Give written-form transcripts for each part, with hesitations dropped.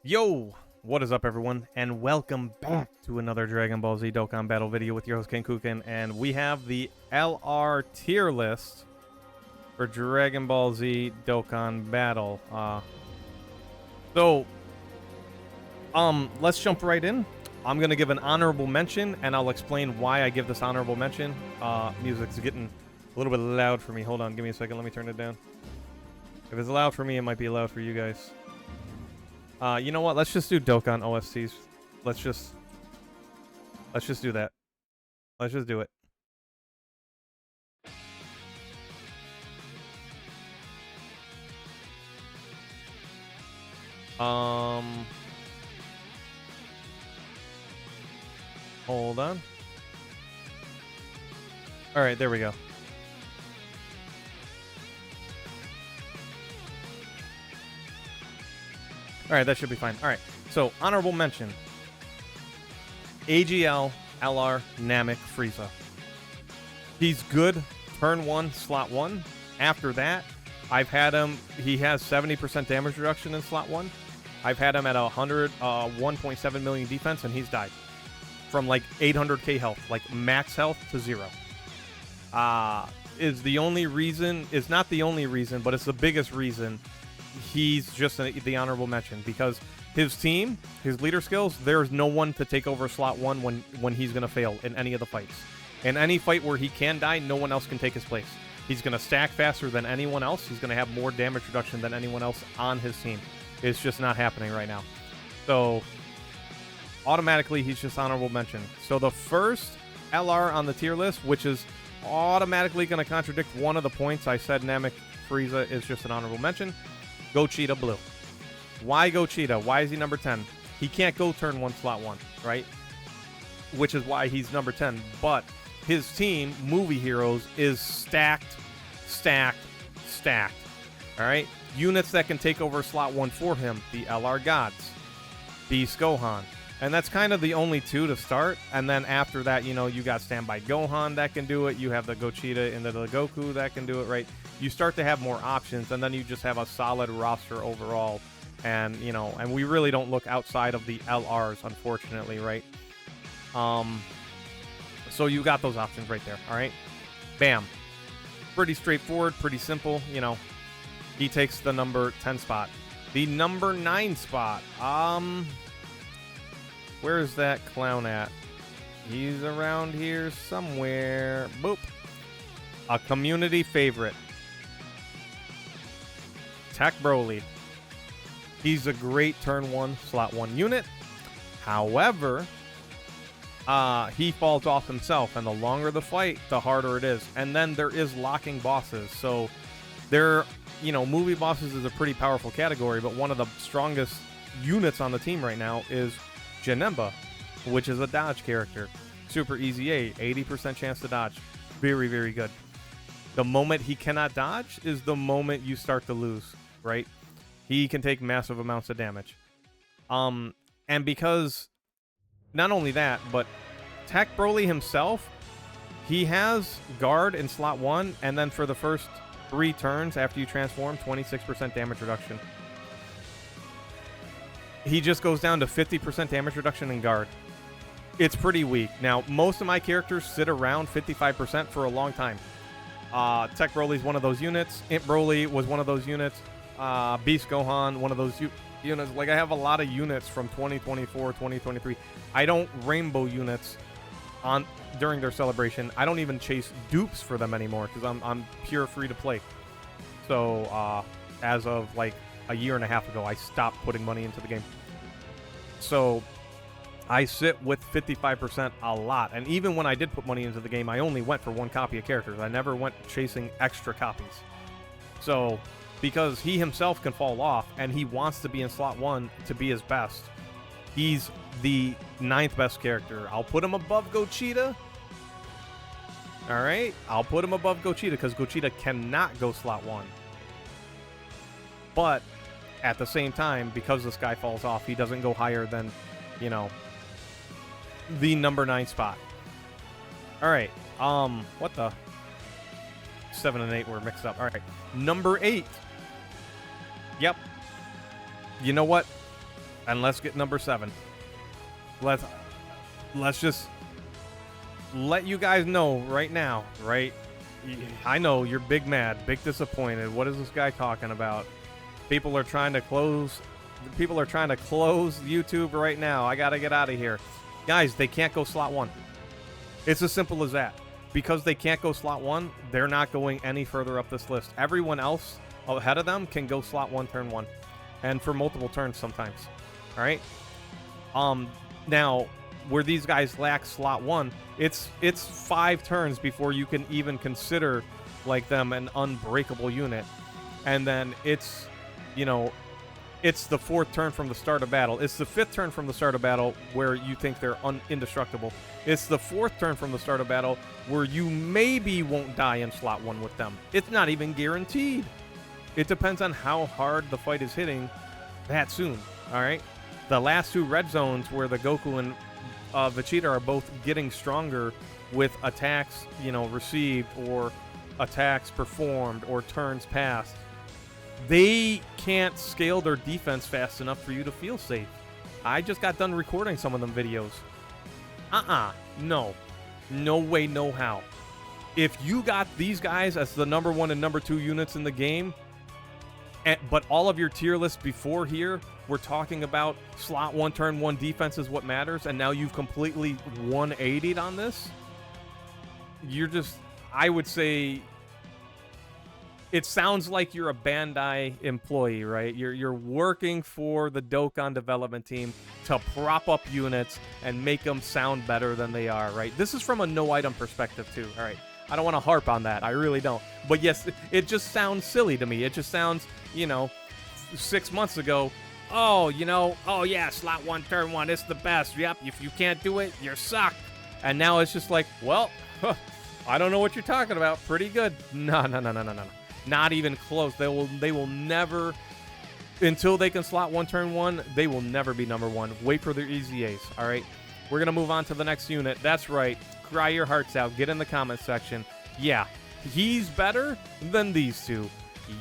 Yo, what is up everyone, and welcome back to another Dragon Ball Z Dokkan battle video with your host Kenkukun, and we have the LR tier list for Dragon Ball Z Dokkan battle. Let's jump right in. I'm gonna give an honorable mention, and I'll explain why I give this honorable mention. Music's getting a little bit loud for me. Hold on, give me a second. Let me turn it down. If it's loud for me, it might be loud for you guys. You know what? Let's just do Dokkan OSTs. Let's just do that. Let's just do it. Hold on. All right, there we go. All right, that should be fine. All right, so honorable mention. AGL, LR, Namek, Frieza. He's good, turn 1, slot 1. After that, I've had him, he has 70% damage reduction in slot 1. I've had him at 1.7 million defense, and he's died. From like 800k health, like max health to 0. Is the only reason, is not the only reason, but it's the biggest reason he's just the honorable mention, because his team, his leader skills, there's no one to take over slot 1 when he's going to fail in any of the fights. In any fight where he can die, no one else can take his place. He's going to stack faster than anyone else. He's going to have more damage reduction than anyone else on his team. It's just not happening right now. So automatically he's just honorable mention. So the first LR on the tier list, which is automatically going to contradict one of the points I said, Namek Frieza is just an honorable mention. Gogeta Blue. Why Gogeta? Why is he number 10? He can't go turn 1, slot 1, right? Which is why he's number 10. But his team, Movie Heroes, is stacked. All right? Units that can take over slot 1 for him. The LR Gods. Beast Gohan. And that's kind of the only two to start. And then after that, you know, you got Standby Gohan that can do it. You have the Gogeta and the Goku that can do it, right? You start to have more options, and then you just have a solid roster overall. And, you know, and we really don't look outside of the LRs, unfortunately, right? So you got those options right there, all right? Bam. Pretty straightforward, pretty simple, you know. He takes the number 10 spot. The number 9 spot, where's that clown at? He's around here somewhere. Boop. A community favorite. Tech Broly. He's a great turn 1, slot 1 unit. However, he falls off himself, and the longer the fight, the harder it is. And then there is locking bosses. So there, you know, movie bosses is a pretty powerful category, but one of the strongest units on the team right now is Janemba, which is a dodge character. Super easy A, 80% chance to dodge. Very, very good. The moment he cannot dodge is the moment you start to lose, right? He can take massive amounts of damage. And because not only that, but Tech Broly himself, he has guard in slot 1, and then for the first 3 turns after you transform, 26% damage reduction. He just goes down to 50% damage reduction in guard. It's pretty weak. Now, most of my characters sit around 55% for a long time. Tech Broly's one of those units. Imp Broly was one of those units. Beast Gohan, one of those units. Like, I have a lot of units from 2024, 2023. I don't rainbow units on during their celebration. I don't even chase dupes for them anymore because I'm pure free to play. So as of like a year and a half ago, I stopped putting money into the game. So I sit with 55% a lot. And even when I did put money into the game, I only went for 1 copy of characters. I never went chasing extra copies. So because he himself can fall off, and he wants to be in slot 1 to be his best, he's the 9th best character. I'll put him above Gogeta. All right? I'll put him above Gogeta because Gogeta cannot go slot 1. But at the same time, because this guy falls off, he doesn't go higher than, you know, the number 9 spot. All right. What the? 7 and 8 were mixed up. All right. Number 8. Yep. You know what? And let's get number 7. Let's just let you guys know right now, right? I know you're big mad, big disappointed. What is this guy talking about? People are trying to close YouTube right now. I gotta get out of here. Guys, they can't go slot 1. It's as simple as that. Because they can't go slot 1, they're not going any further up this list. Everyone else ahead of them can go slot 1, turn 1. And for multiple turns sometimes. Alright? Now, where these guys lack slot 1, it's 5 turns before you can even consider like them an unbreakable unit. And then it's, you know, it's the 4th turn from the start of battle. It's the 5th turn from the start of battle where you think they're indestructible. It's the 4th turn from the start of battle where you maybe won't die in slot 1 with them. It's not even guaranteed. It depends on how hard the fight is hitting that soon, all right? The last 2 red zones where the Goku and Vegeta are both getting stronger with attacks, you know, received or attacks performed or turns passed, they can't scale their defense fast enough for you to feel safe. I just got done recording some of them videos. No. No way, no how. If you got these guys as the number 1 and number 2 units in the game, but all of your tier lists before here were talking about slot 1, turn 1 defense is what matters, and now you've completely 180'd on this, you're just, I would say, it sounds like you're a Bandai employee, right? You're working for the Dokkan development team to prop up units and make them sound better than they are, right? This is from a no-item perspective, too, all right? I don't want to harp on that. I really don't. But yes, it just sounds silly to me. It just sounds, you know, 6 months ago, oh, you know, oh, yeah, slot 1, turn 1, it's the best. Yep, if you can't do it, you suck. And now it's just like, well, I don't know what you're talking about. Pretty good. No. Not even close. They will never, until they can slot 1, turn 1, they will never be number 1. Wait for their easy A's, all right? We're going to move on to the next unit. That's right. Cry your hearts out. Get in the comment section. Yeah, he's better than these 2.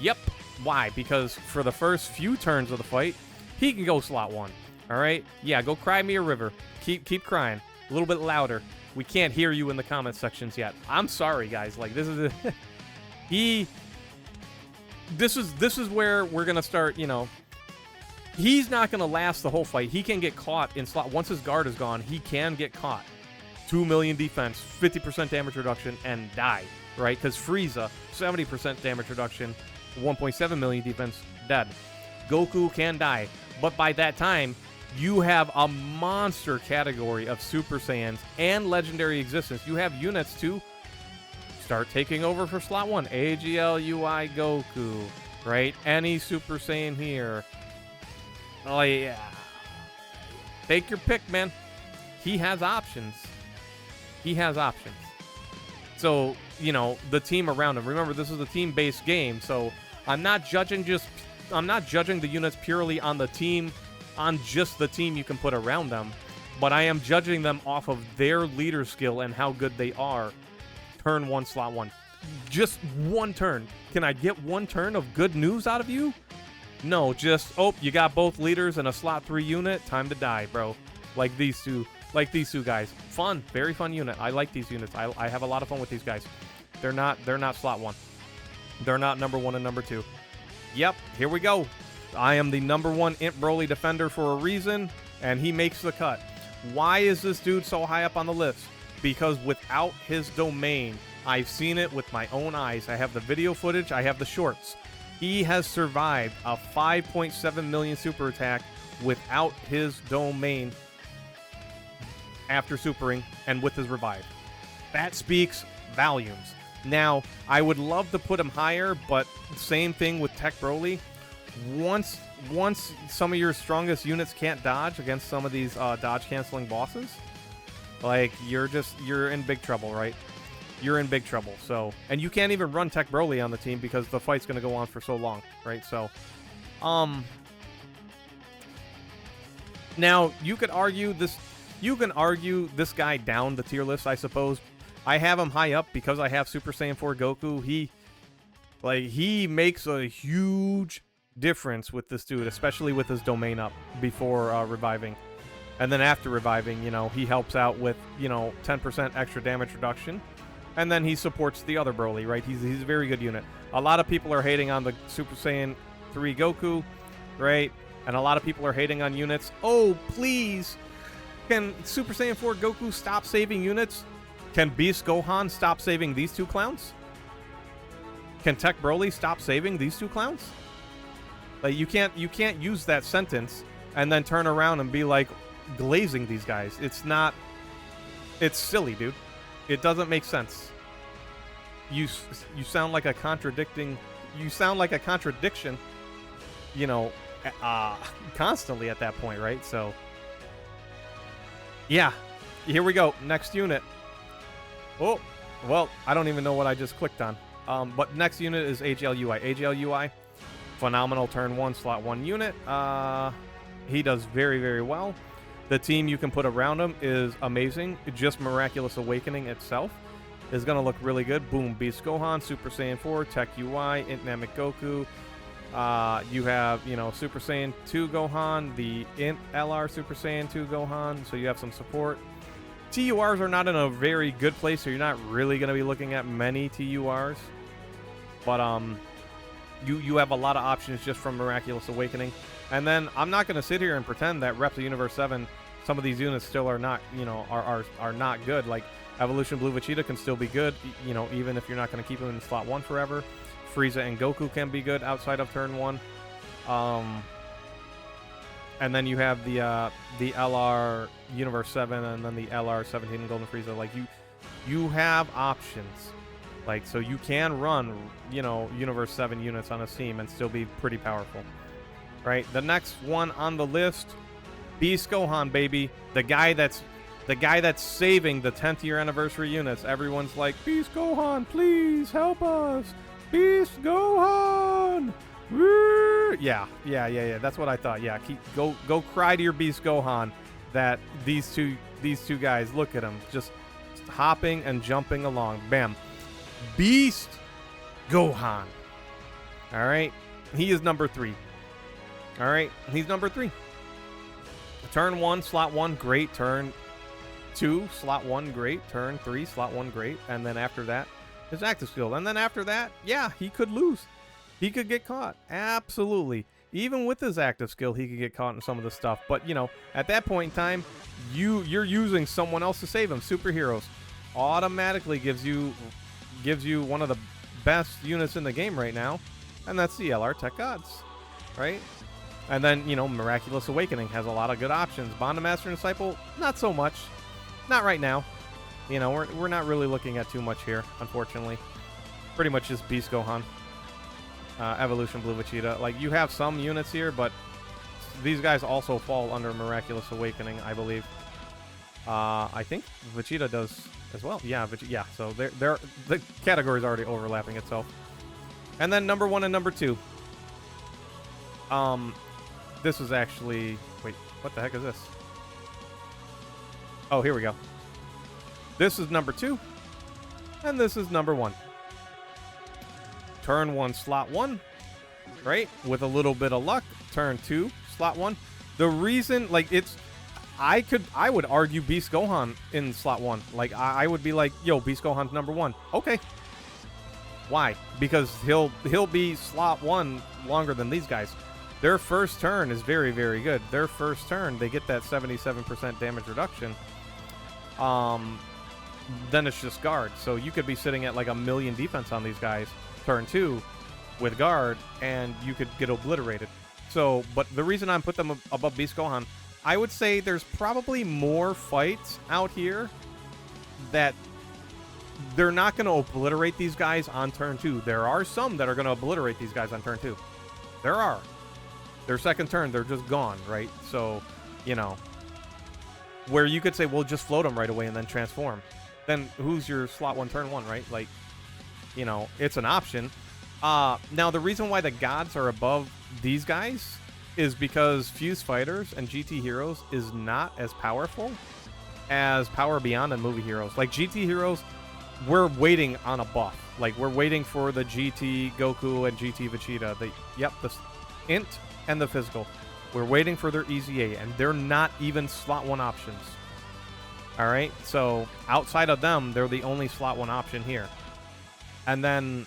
Yep. Why? Because for the first few turns of the fight, he can go slot 1. All right? Yeah, go cry me a river. Keep crying. A little bit louder. We can't hear you in the comment sections yet. I'm sorry, guys. Like, this is This is where we're going to start, you know. He's not going to last the whole fight. He can get caught in slot. Once his guard is gone, he can get caught. 2 million defense, 50% damage reduction, and die, right? Because Frieza, 70% damage reduction, 1.7 million defense, dead. Goku can die. But by that time, you have a monster category of Super Saiyans and Legendary Existence. You have units to start taking over for slot 1. AGL, UI Goku, right? Any Super Saiyan here. Oh, yeah. Take your pick, man. He has options. He has options. So, you know, the team around him. Remember, this is a team-based game, so I'm not judging the units purely on the team, on just the team you can put around them, but I am judging them off of their leader skill and how good they are. Turn 1, slot 1. Just 1 turn. Can I get 1 turn of good news out of you? No, just, oh, you got both leaders and a slot 3 unit. Time to die, bro. Like these two guys. Fun. Very fun unit. I like these units. I have a lot of fun with these guys. They're not slot 1. They're not number 1 and number 2. Yep, here we go. I am the number 1 Imp Broly defender for a reason, and he makes the cut. Why is this dude so high up on the list? Because without his domain, I've seen it with my own eyes. I have the video footage. I have the shorts. He has survived a 5.7 million super attack without his domain after supering and with his revive. That speaks volumes. Now, I would love to put him higher, but same thing with Tech Broly. Once some of your strongest units can't dodge against some of these dodge canceling bosses, like you're in big trouble, right? You're in big trouble. So, and you can't even run Tech Broly on the team because the fight's going to go on for so long, right? So, now you could argue this guy down the tier list, I suppose. I have him high up because I have Super Saiyan 4 Goku. He makes a huge difference with this dude, especially with his domain up before reviving. And then after reviving, you know, he helps out with, you know, 10% extra damage reduction. And then he supports the other Broly, right? He's a very good unit. A lot of people are hating on the Super Saiyan 3 Goku, right? And a lot of people are hating on units. Oh, please. Can Super Saiyan 4 Goku stop saving units? Can Beast Gohan stop saving these two clowns? Can Tech Broly stop saving these two clowns? Like, you can't use that sentence and then turn around and be like glazing these guys. It's silly, dude. It doesn't make sense. You sound like a contradiction, you know, constantly at that point, right? So yeah, here we go. Next unit. Oh, well, I don't even know what I just clicked on. But next unit is AGL-UI. AGL-UI, phenomenal turn 1, slot 1 unit. He does very, very well. The team you can put around him is amazing. Just Miraculous Awakening itself is going to look really good. Boom, Beast Gohan, Super Saiyan 4, Tech UI, Int Goku. You have, you know, Super Saiyan 2 Gohan, the Int LR Super Saiyan 2 Gohan, so you have some support. TURs are not in a very good place, so you're not really going to be looking at many TURs. But you have a lot of options just from Miraculous Awakening. And then I'm not going to sit here and pretend that Reps of Universe 7, some of these units still are not, you know, are not good. Like Evolution Blue Vegeta can still be good, you know, even if you're not going to keep them in slot 1 forever. Frieza and Goku can be good outside of turn 1. And then you have the LR Universe 7 and then the LR 17 Golden Frieza. Like you have options. Like, so you can run, you know, Universe 7 units on a team and still be pretty powerful. Right? The next one on the list, Beast Gohan, baby. The guy that's saving the 10th year anniversary units. Everyone's like, Beast Gohan, please help us. Beast Gohan. Woo! Yeah. That's what I thought. Yeah, go cry to your Beast Gohan that these two guys, look at them, just hopping and jumping along. Bam. Beast Gohan. All right. He is number 3. All right. He's number 3. Turn 1, slot 1, great. Turn 2, slot 1, great. Turn 3, slot 1, great. And then after that, his active skill. And then after that, yeah, he could lose. He could get caught. Absolutely. Even with his active skill, he could get caught in some of the stuff. But, you know, at that point in time, you're using someone else to save him. Superheroes automatically gives you one of the best units in the game right now, and that's the LR Tech Gods, right? And then, you know, Miraculous Awakening has a lot of good options. Bond of Master and Disciple, not so much. Not right now. You know, we're not really looking at too much here, unfortunately. Pretty much just Beast Gohan. Evolution Blue Vegeta. Like, you have some units here, but these guys also fall under Miraculous Awakening, I believe. I think Vegeta does as well. Yeah, yeah. So the category is already overlapping itself. And then number 1 and number 2. This is actually, wait, what the heck is this? Oh, here we go. This is number 2, and this is number 1. Turn 1, slot 1, right? With a little bit of luck. Turn 2, slot 1. The reason, like, I would argue Beast Gohan in slot 1. Like, I would be like, yo, Beast Gohan's number 1. Okay. Why? Because he'll be slot 1 longer than these guys. Their first turn is very, very good. Their first turn, they get that 77% damage reduction. Then it's just guard. So you could be sitting at like 1,000,000 defense on these guys turn 2 with guard, and you could get obliterated. So, but the reason I'm put them above Beast Gohan, I would say there's probably more fights out here that they're not going to obliterate these guys on turn 2. There are some that are going to obliterate these guys on turn 2. There are. Their second turn, they're just gone, right? So, you know, where you could say, well, just float them right away and then transform. Then who's your slot 1, turn 1, right? Like, you know, it's an option. Now, the reason why the gods are above these guys is because Fuse Fighters and GT Heroes is not as powerful as Power Beyond and Movie Heroes. Like, GT Heroes, we're waiting on a buff. Like, we're waiting for the GT Goku and GT Vegeta. Int and the physical. We're waiting for their EZA, and they're not even slot 1 options. All right, so outside of them, they're the only slot 1 option here. And then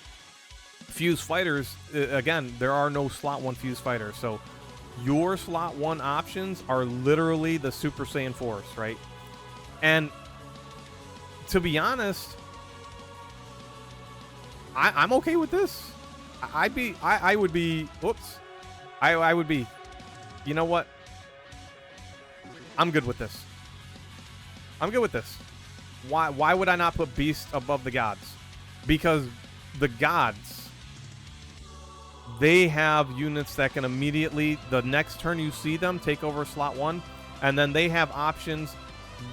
Fuse Fighters, again, there are no slot 1 Fuse Fighters. So your slot 1 options are literally the Super Saiyan 4s, right? And to be honest, I'm okay with this. I would be, whoops. I would be, you know what? I'm good with this. I'm good with this. Why would I not put Beast above the gods? Because the gods, they have units that can immediately, the next turn you see them, take over slot 1, and then they have options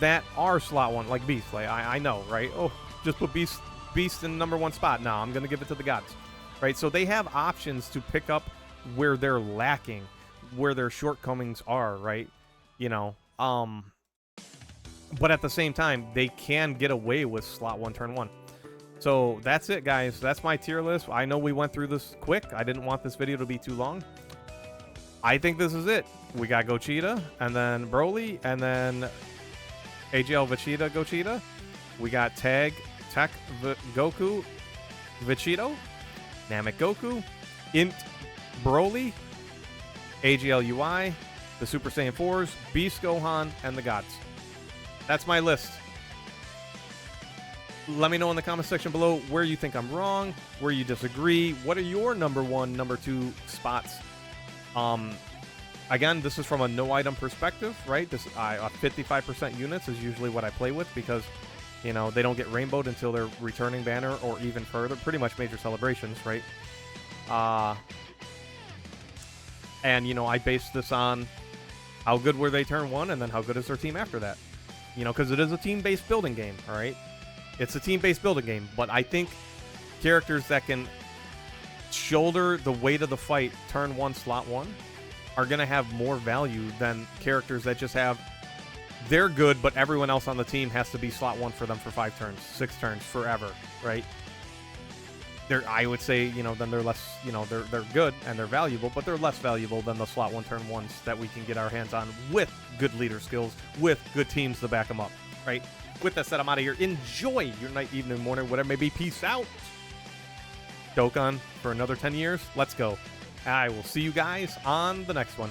that are slot 1, like Beast. Like I know, right? Oh, just put Beast in number 1 spot. No, I'm gonna give it to the gods, right? So they have options to pick up where they're lacking, where their shortcomings are, right? You know, but at the same time, they can get away with slot 1 turn 1. So that's it, guys. That's my tier list. I know we went through this quick. I didn't want this video to be too long. I think this is it. We got Gogeta, and then Broly, and then AGL Vegeta Gogeta. We got Tech Goku Vegito, Namek Goku, Int Broly, AGL UI, the Super Saiyan 4s, Beast Gohan, and the gods. That's my list. Let me know in the comment section below where you think I'm wrong, where you disagree. What are your number 1, number 2 spots? Again, this is from a no item perspective, right? This 55% units is usually what I play with because, you know, they don't get rainbowed until they're returning banner or even further. Pretty much major celebrations, right? And, you know, I base this on how good were they turn 1 and then how good is their team after that. You know, because it is a team-based building game, all right? It's a team-based building game, but I think characters that can shoulder the weight of the fight turn 1, slot 1 are going to have more value than characters that just have, they're good, but everyone else on the team has to be slot 1 for them for 5 turns, 6 turns, forever, right? I would say, you know, then they're less, you know, they're good and they're valuable, but they're less valuable than the slot 1 turn 1s that we can get our hands on with good leader skills, with good teams to back them up, right? With that said, I'm out of here. Enjoy your night, evening, morning, whatever it may be. Peace out. Dokkan for another 10 years. Let's go. I will see you guys on the next one.